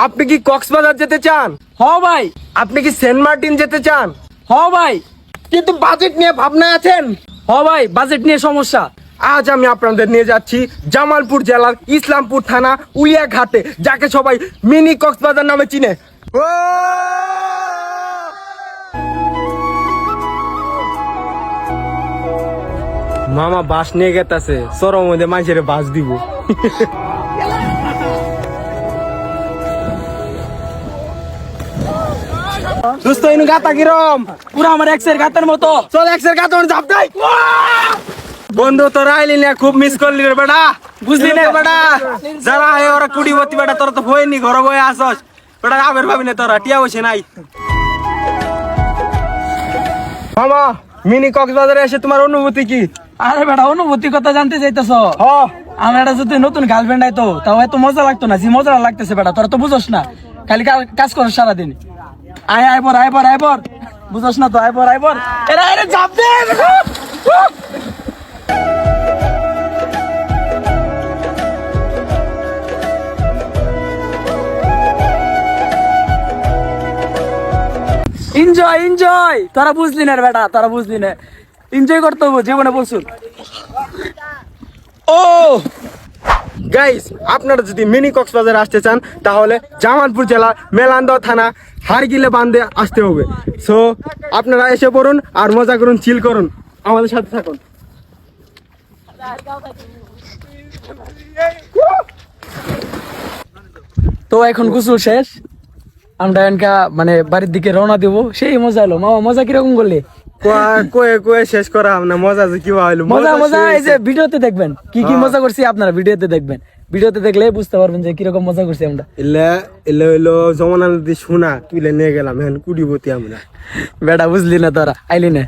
আপনি কি কক্সবাজার যেতে চান? হ ভাই। আপনি কি সেন্ট মার্টিন যেতে চান? হ ভাই। কিন্তু বাজেট নিয়ে ভাবনা আছেন? হ ভাই, বাজেট নিয়ে সমস্যা। আজ আমি আপনাদের নিয়ে যাচ্ছি জামালপুর জেলার ইসলামপুর থানা উলিয়া ঘাটে, যাকে সবাই মিনি কক্সবাজার নামে চিনে। মামা বাস নিয়ে গেতাছে, সরম মধ্যে মানুষের বাস দিব। দোস্ত ইনু গাতা কিরম? পুরো আমার এক্সের গাতের মতো। চল এক্সের গাতা ঝাপ দেয়। বন্ধু তোরা আইলি না, খুব মিস করলি রে বেটা। বুঝলি না বেটা, যারা আয় ওরা কুড়িবতী বেটা, তোরা তো হয়নি, ঘরে বয়ে আসস বেটা। আবের ভাবি না তোরা, টিয়া বসে নাই। মামা মিনি কক্সবাজারে এসে তোমার অনুভূতি কি? আরে বেটা, অনুভূতি কথা জানতে চাইতেছ? আমার এটা যদি নতুন গার্লফ্রেন্ড আইতো তাও এত মজা লাগতো না, যে মজা লাগতেছে বেটা। তোরা তো বুঝোস না, খালি কাজ করো সারাদিন। আইবর বুঝোস না তো, আইবর এরা এরা চাপ দে। এনজয়। তোরা বুঝলি না রে বেটা, তোরা বুঝলি না। এনজয় করতে হবে জীবনে, বলছুন। ও গাইস, আপনারা যদি মিনি কক্সবাজার আসতে চান তাহলে জামালপুর জেলা মেলান্দ থানা হারগিলে বান্ধে আসতে হবে। সো আপনারা এসে পড়ুন আর মজা করুন, চিল করুন, আমাদের সাথে থাকুন। তো এখন গোসল শেষ, আমরা এনকা মানে বাড়ির দিকে রওনা দেবো। সেই মজা হলো মামা। মজা কিরকম করলে? কয়ে শেষ করা না, মজা যে কি হইলো। মজা এই যে ভিডিওতে দেখবেন কি কি মজা করছি, আপনারা ভিডিওতে দেখবেন। ভিডিওতে দেখলে বুঝতে পারবেন যে কিরকম মজা করছি আমরা। এলে হইলো যমুনা নদী শোনা তুলে নিয়ে গেলাম, এখন কুড়িবতী আমরা। বেটা বুঝলি না, তোরা আইলি না।